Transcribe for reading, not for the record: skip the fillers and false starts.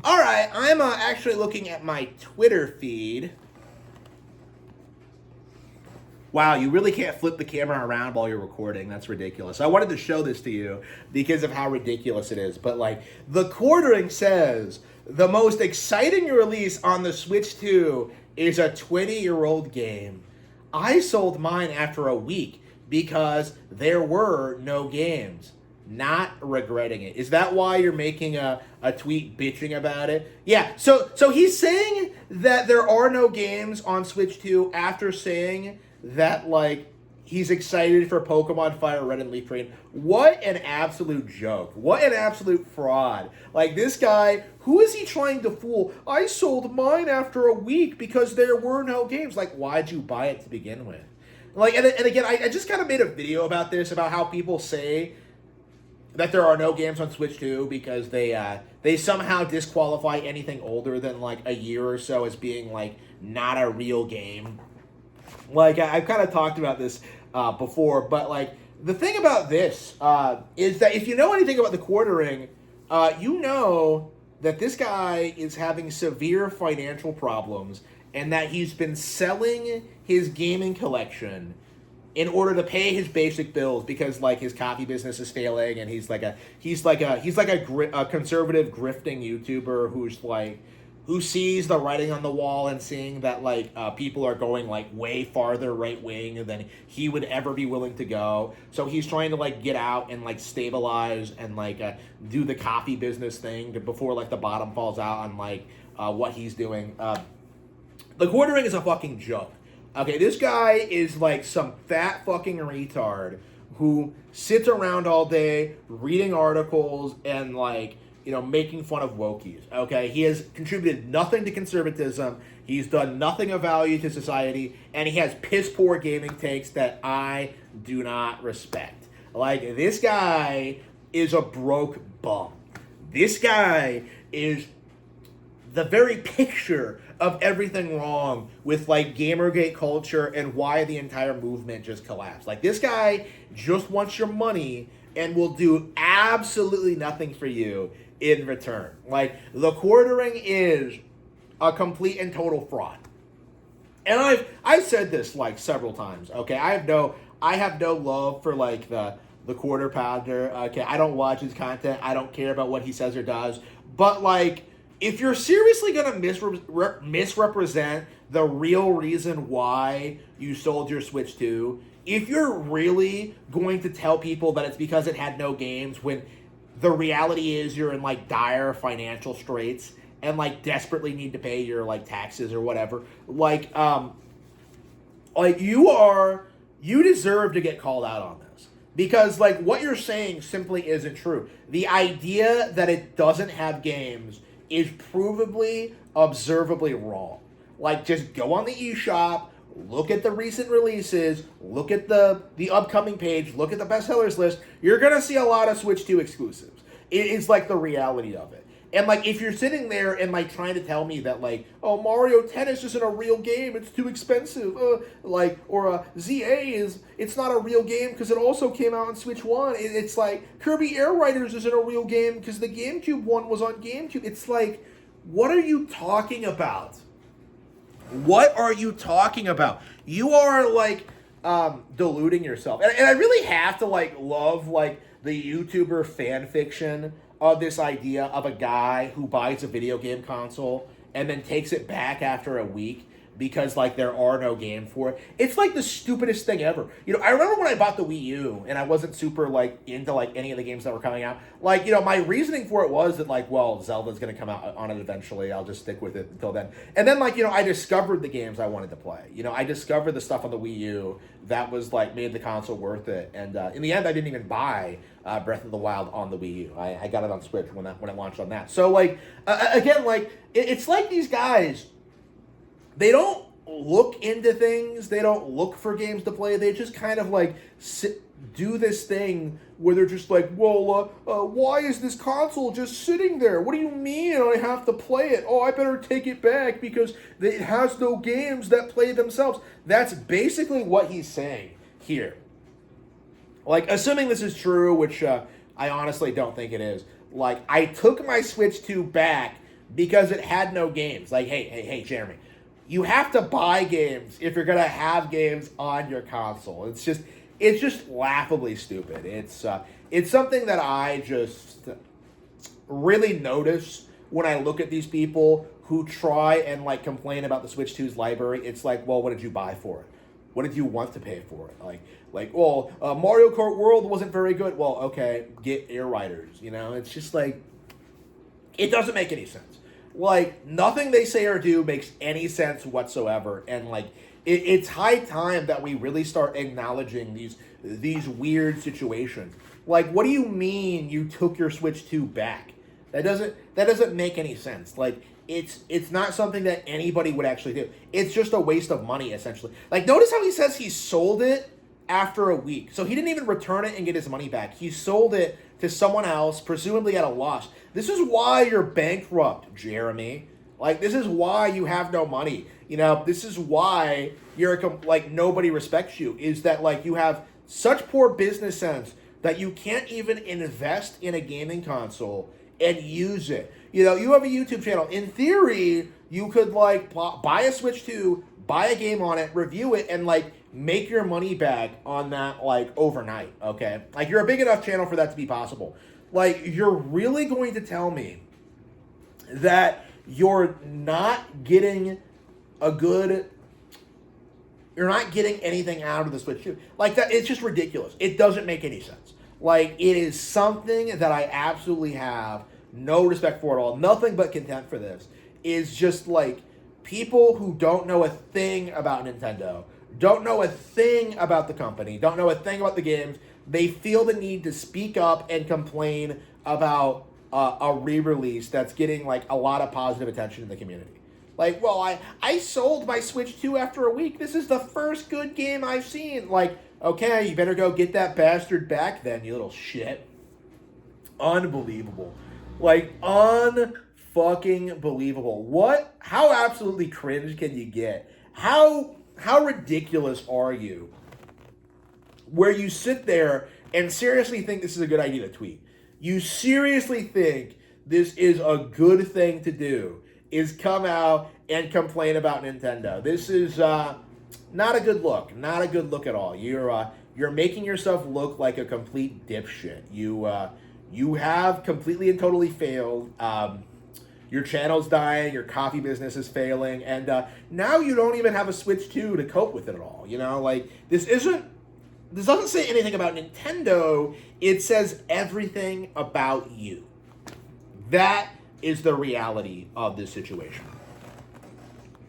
All right, I'm actually looking at my Twitter feed. Wow, you really can't flip the camera around while you're recording. That's ridiculous. I wanted to show this to you because of how ridiculous it is. But, like, the quartering says the most exciting release on the Switch 2 is a 20-year-old game. I sold mine after a week because there were no games. Not regretting it. Is that why you're making a tweet bitching about it? Yeah, so he's saying that there are no games on Switch 2 after saying that, like, he's excited for Pokemon Fire Red and Leaf Green. What an absolute joke. What an absolute fraud. Like, this guy, who is he trying to fool? I sold mine after a week because there were no games. Like, why'd you buy it to begin with? Like, and again, I just kind of made a video about this, about how people say that there are no games on Switch 2 because they somehow disqualify anything older than, like, a year or so as being, like, not a real game. Like, I've kind of talked about this before, but, like, the thing about this is that if you know anything about the quartering, you know that this guy is having severe financial problems and that he's been selling his gaming collection in order to pay his basic bills because, like, his coffee business is failing, and he's like a conservative grifting YouTuber who sees the writing on the wall and seeing that, like, people are going, like, way farther right wing than he would ever be willing to go. So he's trying to, like, get out and, like, stabilize and, like, do the coffee business thing before, like, the bottom falls out on, like, what he's doing. The quartering is a fucking joke. Okay, this guy is like some fat fucking retard who sits around all day reading articles and, like, you know, making fun of wokies. Okay, he has contributed nothing to conservatism. He's done nothing of value to society, and he has piss poor gaming takes that I do not respect. Like, this guy is a broke bum. This guy is the very picture of everything wrong with, like, Gamergate culture and why the entire movement just collapsed. Like, this guy just wants your money and will do absolutely nothing for you in return. Like, the quartering is a complete and total fraud. And I've said this, like, several times. Okay, I have no love for, like, the quarter pounder. Okay, I don't watch his content. I don't care about what he says or does. But, like, if you're seriously going to misrepresent the real reason why you sold your Switch 2, if you're really going to tell people that it's because it had no games when the reality is you're in, like, dire financial straits and, like, desperately need to pay your, like, taxes or whatever, like you deserve to get called out on this. Because, like, what you're saying simply isn't true. The idea that it doesn't have games is provably, observably wrong. Like, just go on the eShop, look at the recent releases, look at the upcoming page, look at the bestsellers list. You're going to see a lot of Switch 2 exclusives. It's, like, the reality of it. And, like, if you're sitting there and, like, trying to tell me that, like, oh, Mario Tennis isn't a real game, it's too expensive, or ZA it's not a real game because it also came out on Switch 1. It's like Kirby Air Riders isn't a real game because the GameCube one was on GameCube. It's like, what are you talking about? What are you talking about? You are, like, deluding yourself. And I really have to, like, love, like, the YouTuber fan fiction of this idea of a guy who buys a video game console and then takes it back after a week because, like, there are no games for it. It's, like, the stupidest thing ever. You know, I remember when I bought the Wii U and I wasn't super, like, into, like, any of the games that were coming out. Like, you know, my reasoning for it was that, like, well, Zelda's going to come out on it eventually. I'll just stick with it until then. And then, like, you know, I discovered the games I wanted to play. You know, I discovered the stuff on the Wii U that was, like, made the console worth it. And in the end, I didn't even buy Breath of the Wild on the Wii U. I got it on Switch when it launched on that. So, like, again, like, it's like these guys, they don't look into things. They don't look for games to play. They just kind of, like, do this thing where they're just like, well, why is this console just sitting there? What do you mean I have to play it? Oh, I better take it back because it has no games that play themselves. That's basically what he's saying here. Like, assuming this is true, which I honestly don't think it is, like, I took my Switch 2 back because it had no games. Like, hey, Jeremy, you have to buy games if you're gonna have games on your console. It's just laughably stupid. It's something that I just really notice when I look at these people who try and like complain about the Switch 2's library. It's like, well, what did you buy for it? What did you want to pay for it? Well, Mario Kart World wasn't very good. Well, okay, get Air Riders. It's just like, it doesn't make any sense. Like, nothing they say or do makes any sense whatsoever. And like, it's high time that we really start acknowledging these weird situations. Like, what do you mean you took your Switch 2 back? That doesn't make any sense. Like, it's not something that anybody would actually do. It's just a waste of money, essentially. Like, notice how he says he sold it after a week. So he didn't even return it and get his money back. He sold it to someone else, presumably at a loss. This is why you're bankrupt, Jeremy. Like, this is why you have no money. This is why nobody respects you, is that, like, you have such poor business sense that you can't even invest in a gaming console and use it. You have a YouTube channel. In theory, you could, like, buy a Switch 2, buy a game on it, review it, and, like, make your money back on that, like, overnight, okay? Like, you're a big enough channel for that to be possible. Like, you're really going to tell me that you're not getting anything out of the Switch 2. Like, that, it's just ridiculous. It doesn't make any sense. Like, it is something that I absolutely have no respect for at all. Nothing but contempt for this. Is just, like, people who don't know a thing about Nintendo, don't know a thing about the company, don't know a thing about the games. They feel the need to speak up and complain about a re-release that's getting, like, a lot of positive attention in the community. Like, well, I sold my Switch 2 after a week. This is the first good game I've seen. Like, okay, you better go get that bastard back then, you little shit. Unbelievable. Like, unfucking believable. How absolutely cringe can you get? How ridiculous are you? Where you sit there and seriously think this is a good idea to tweet. You seriously think this is a good thing to do, is come out and complain about Nintendo. This is not a good look. Not a good look at all. You're making yourself look like a complete dipshit. You have completely and totally failed. Your channel's dying, your coffee business is failing, and now you don't even have a Switch 2 to cope with it at all. Like, this doesn't say anything about Nintendo, it says everything about you. That is the reality of this situation.